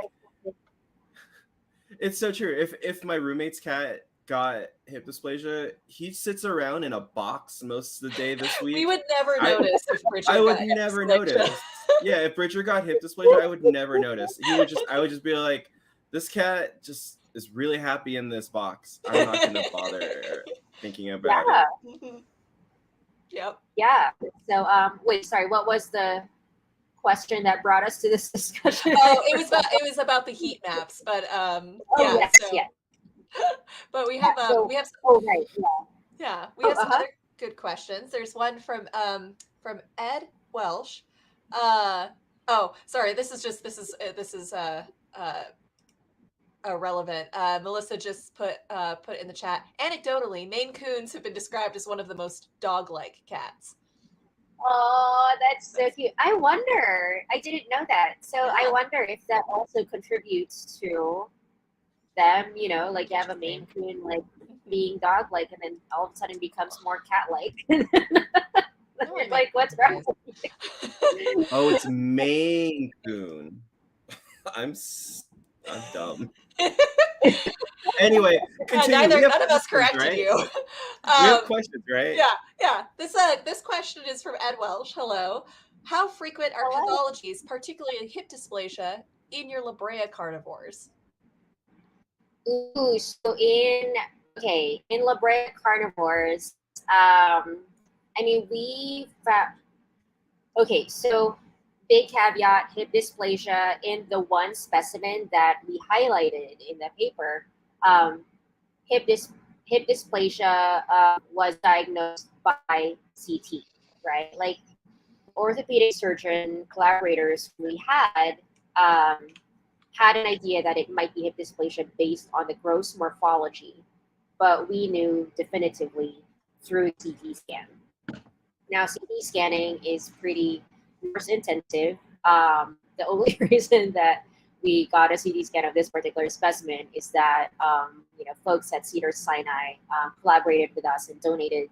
it's so true. If my roommate's cat got hip dysplasia, he sits around in a box most of the day this We week. would never I notice if I Richard would got hip never dysplasia. notice. Yeah, if Bridger got hip dysplasia, I would never notice. I would just be like, this cat just is really happy in this box. I'm not gonna bother thinking about yeah, it. Yep. yeah. So, wait, sorry, what was the question that brought us to this discussion? Oh, it was about the heat maps, but Oh, yeah. yes, So, yes. but we Yeah, have so, we have oh, right, yeah. yeah we Oh, have some uh-huh. other good questions. There's one from Ed Welsh. Oh, sorry. This is irrelevant. Melissa just put in the chat. Anecdotally, Maine Coons have been described as one of the most dog-like cats. Oh, that's so cute. I wonder. I didn't know that. So Yeah. I wonder if that also contributes to them, you know, like you have a Maine Coon like being dog-like and then all of a sudden becomes more cat-like. Like, what's wrong? Oh, it's Maine Coon. I'm dumb. Anyway, continue. None of us corrected right? you. We have questions, right? Yeah. This question is from Ed Welsh. Hello. How frequent are pathologies, particularly hip dysplasia, in your La Brea carnivores? Ooh, so in La Brea carnivores, I mean, so big caveat, hip dysplasia in the one specimen that we highlighted in the paper, hip dysplasia was diagnosed by CT, right? Like orthopedic surgeon collaborators we had an idea that it might be hip dysplasia based on the gross morphology, but we knew definitively through CT scan. Now, CT scanning is pretty nurse intensive. The only reason that we got a CT scan of this particular specimen is that folks at Cedars-Sinai collaborated with us and donated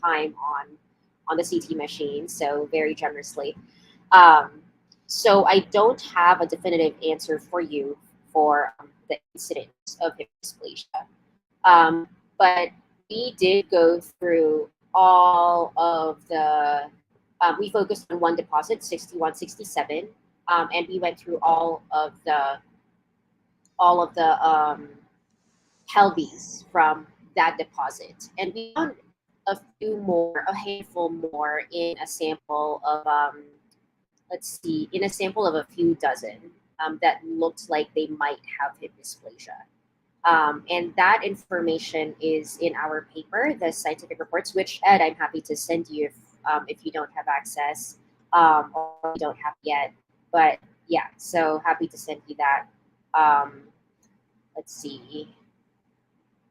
time on the CT machine, so very generously. So I don't have a definitive answer for you for the incidence of hip dysplasia, but we did go through all of the. We focused on one deposit, 6167, and we went through all of the pelvis from that deposit, and we found a handful more in a sample of a few dozen that looked like they might have hip dysplasia. And that information is in our paper, the scientific reports, which, Ed, I'm happy to send you if you don't have access or you don't have yet. But yeah, so happy to send you that. Let's see.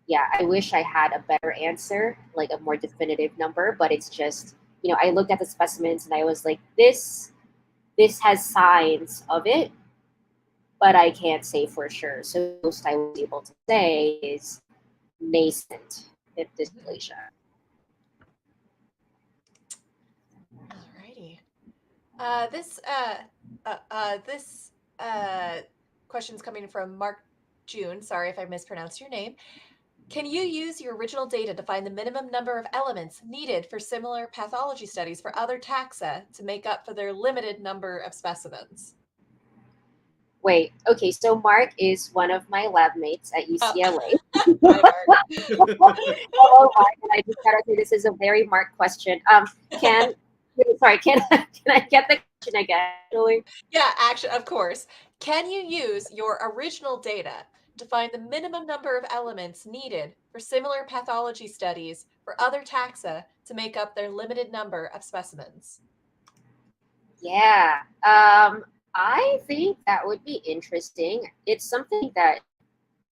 Yeah, I wish I had a better answer, like a more definitive number, but it's just, I looked at the specimens and I was like, this has signs of it, but I can't say for sure. So most I was able to say is nascent hip dysplasia. Alrighty. This question's coming from Mark June. Sorry if I mispronounced your name. Can you use your original data to find the minimum number of elements needed for similar pathology studies for other taxa to make up for their limited number of specimens? Wait, okay, so Mark is one of my lab mates at UCLA. Hi, Mark. Hello, Mark, and I just gotta say this is a very Mark question. Can I get the question again? Yeah, actually, of course. Can you use your original data to find the minimum number of elements needed for similar pathology studies for other taxa to make up their limited number of specimens? Yeah, I think that would be interesting. It's something that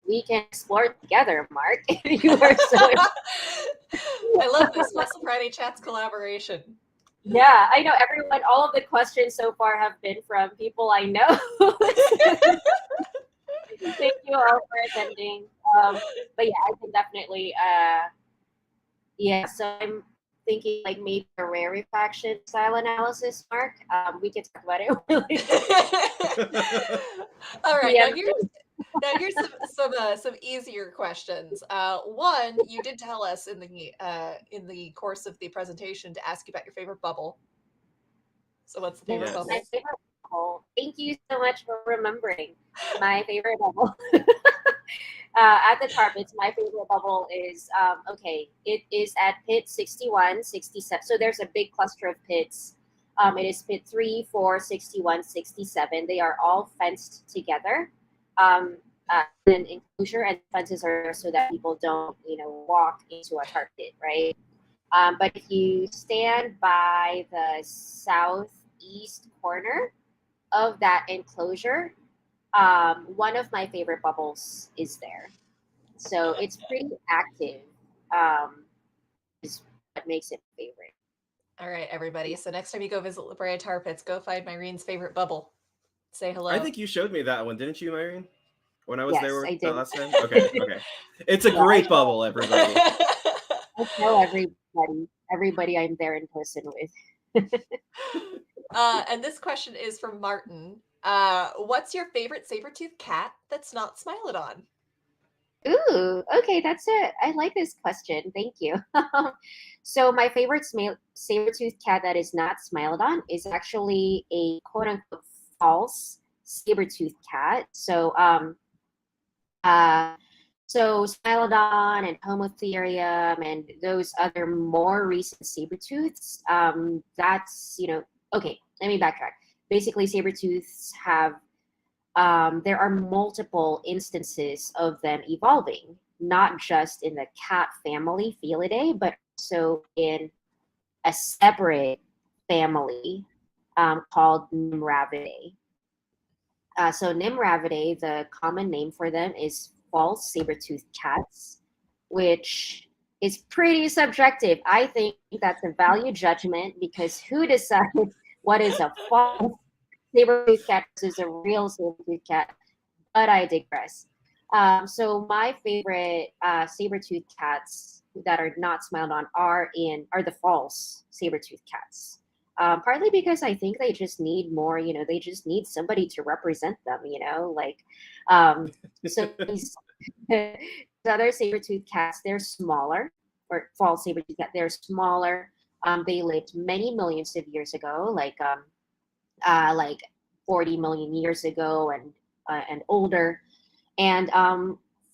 we can explore together, Mark. You are so. I love this Muscle Friday Chats collaboration. Yeah, I know everyone. All of the questions so far have been from people I know. Thank you all for attending. But yeah, I can definitely. So I'm thinking like maybe a rarefaction style analysis, Mark. We can talk about it. All right, now here's some easier questions. One, you did tell us in the course of the presentation to ask you about your favorite bubble. So what's the favorite bubble? My favorite bubble. Thank you so much for remembering my favorite bubble. At the targets, my favorite bubble is it is at pit 61, 67. So there's a big cluster of pits. It is pit 3, 4, 61, 67. They are all fenced together. And enclosure and fences are so that people don't, walk into a tar pit, right? But if you stand by the southeast corner of that enclosure, one of my favorite bubbles is there. So it's pretty active, is what makes it favorite. All right, everybody. So next time you go visit La Brea Tar Pits, go find Myrin's favorite bubble. Say hello. I think you showed me that one, didn't you, Mairin? When I was Yes, there I that did. last time? Okay, okay. It's a Yeah, great bubble, everybody. I tell everybody I'm there in person with. And this question is from Martin. What's your favorite saber-toothed cat that's not Smilodon? Ooh, okay, that's it. I like this question. Thank you. So my favorite saber-toothed cat that is not Smilodon is actually a quote-unquote false saber-toothed cat. So Smilodon and Homotherium and those other more recent saber-tooths, that's, okay, let me backtrack. Basically, saber-tooths have, there are multiple instances of them evolving, not just in the cat family, Felidae, but also in a separate family called Nimravidae. So Nimravidae, the common name for them is false saber-toothed cats, which is pretty subjective. I think that's a value judgment because who decides what is a false saber-toothed cat versus a real saber-toothed cat? But I digress. So my favorite saber-toothed cats that are not Smilodon are the false saber-toothed cats. Partly because I think they just need more, they just need somebody to represent them, so these other saber-toothed cats, they're smaller, or false saber-toothed cat, they're smaller. They lived many millions of years ago, like 40 million years ago and older. And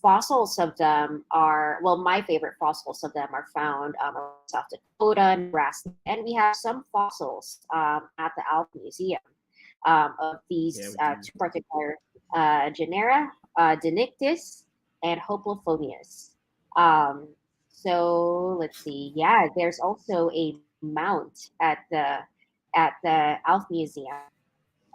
fossils of them are, well, my favorite fossils of them are found in South Dakota, Nebraska, and we have some fossils at the Alf Museum of these two particular genera, Dinictis and Hoplophoneus. So let's see. Yeah, there's also a mount at the Alf Museum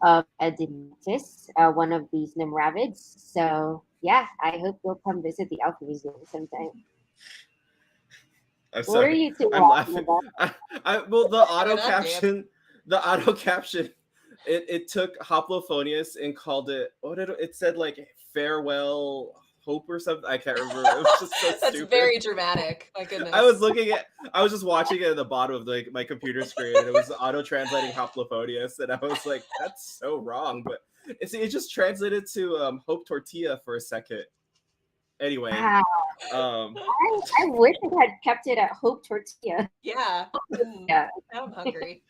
of Dinictis, one of these nimravids. So yeah, I hope you'll come visit the Alf Museum sometime. I'm What sorry. are you two I'm laughing. about? The auto caption, it took Hoplophoneus and called it, it said like farewell hope or something. I can't remember. It was just so That's stupid. very dramatic. My goodness. I was just watching it at the bottom of my computer screen, and it was auto translating Hoplophoneus, and I was like, that's so wrong. But it just translated to Hope Tortilla for a second. Anyway, Wow. I wish I had kept it at Hope Tortilla. Yeah. Yeah. Now I'm hungry.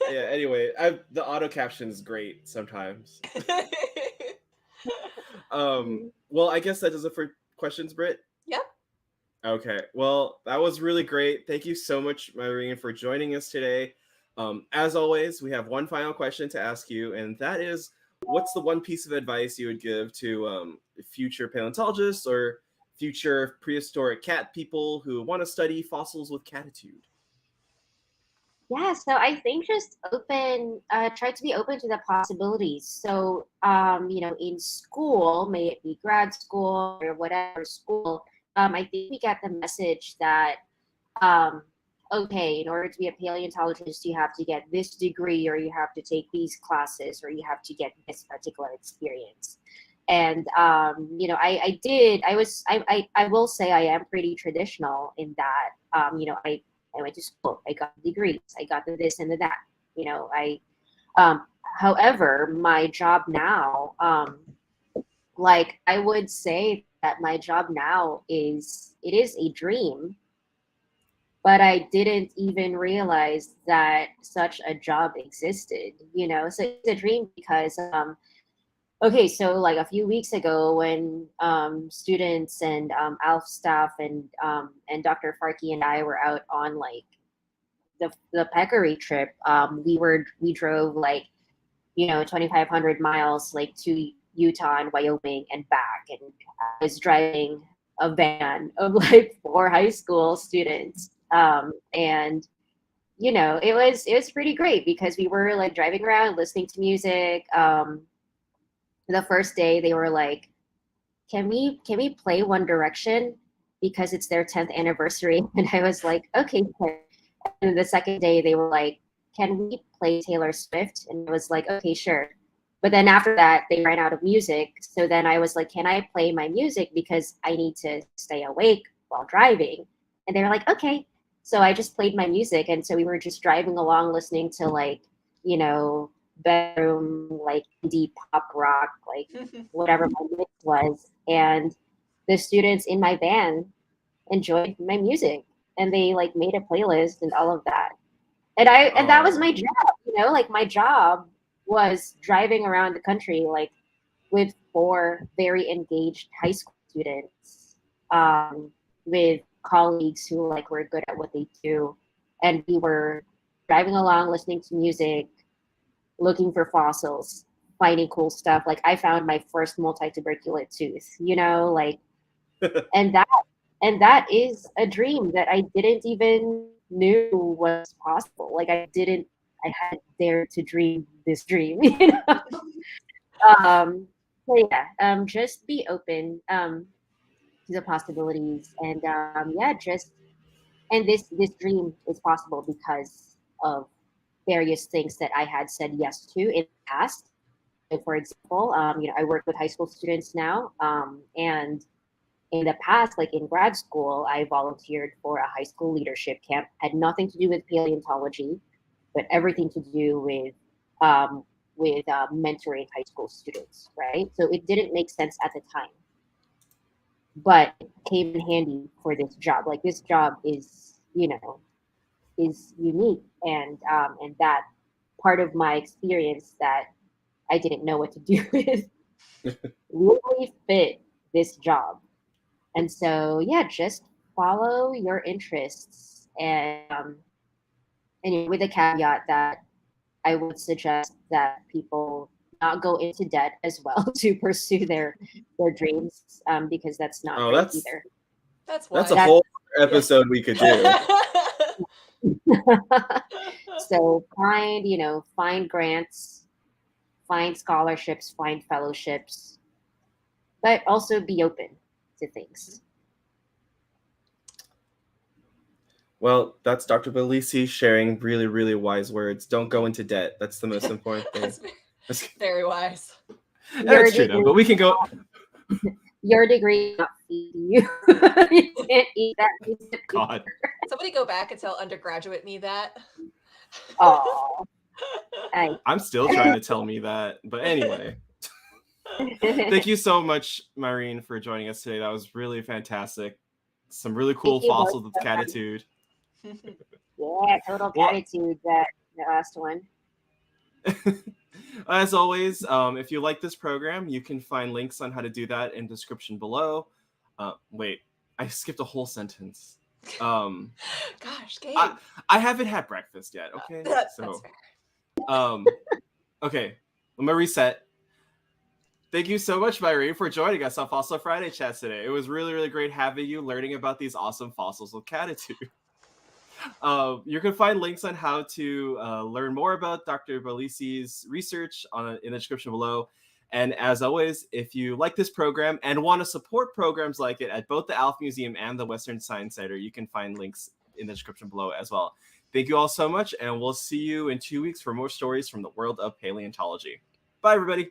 Yeah. Anyway, the auto caption is great sometimes. Well, I guess that does it for questions, Britt. Yep. Okay. Well, that was really great. Thank you so much, Mairin, for joining us today. As always, we have one final question to ask you, and that is, what's the one piece of advice you would give to future paleontologists or future prehistoric cat people who want to study fossils with Cat-titude? Yeah, so I think just try to be open to the possibilities. So, in school, may it be grad school or whatever school, I think we get the message that, okay, in order to be a paleontologist, you have to get this degree, or you have to take these classes, or you have to get this particular experience. And, I will say I am pretty traditional in that, I went to school, I got degrees, I got the this and the that, however, my job now, I would say that my job now it is a dream, but I didn't even realize that such a job existed, so it's a dream because, okay, so like a few weeks ago when students and ALF staff and Dr. Farkey and I were out on like the peccary trip, we drove 2,500 miles like to Utah and Wyoming and back, and I was driving a van of like 4 high school students. And it was pretty great because we were like driving around listening to music. The first day they were like, can we play One Direction because it's their 10th anniversary? And I was like, okay. And the second day they were like, can we play Taylor Swift? And I was like, okay, sure. But then after that they ran out of music, so then I was like, can I play my music because I need to stay awake while driving? And they were like, okay. So I just played my music, and so we were just driving along listening to like bedroom like indie pop rock, like whatever my mix was. And the students in my van enjoyed my music, and they like made a playlist and all of that. And that was my job, like my job was driving around the country like with 4 very engaged high school students, with colleagues who like were good at what they do, and we were driving along listening to music, looking for fossils, finding cool stuff. Like I found my first multi-tuberculate tooth, like and that is a dream that I didn't even knew was possible. Like I had dared to dream this dream. So yeah, just be open to the possibilities, and and this dream is possible because of various things that I had said yes to in the past. So for example, I work with high school students now, and in the past, like in grad school, I volunteered for a high school leadership camp. Had nothing to do with paleontology, but everything to do with mentoring high school students, right? So it didn't make sense at the time, but it came in handy for this job. Like this job is unique, and that part of my experience that I didn't know what to do with really fit this job. And so yeah, just follow your interests, and with a caveat that I would suggest that people not go into debt as well to pursue their dreams, because that's not great either. That's a whole episode we could do. So find grants, find scholarships, find fellowships, but also be open to things. Well, that's Dr. Balisi sharing really, really wise words. Don't go into debt. That's the most important thing. That's very wise. That's true, though. But we can go. Your degree not feed you. You can't eat that. God. Somebody go back and tell undergraduate me that. Oh. I'm still trying to tell me that. But anyway. Thank you so much, Mairin, for joining us today. That was really fantastic. Some really cool fossils with Cat-titude. Yeah, total Cat-titude, that the last one. As always, if you like this program, you can find links on how to do that in the description below. Wait, I skipped a whole sentence. Gosh, Gabe. I haven't had breakfast yet, okay? That's fair. Okay, let me reset. Thank you so much, Mairin, for joining us on Fossil Friday Chats today. It was really, really great having you learning about these awesome fossils with Cat-titude. You can find links on how to learn more about Dr. Balisi's research in the description below. And as always, if you like this program and want to support programs like it at both the ALF Museum and the Western Science Center, you can find links in the description below as well. Thank you all so much, and we'll see you in 2 weeks for more stories from the world of paleontology. Bye, everybody.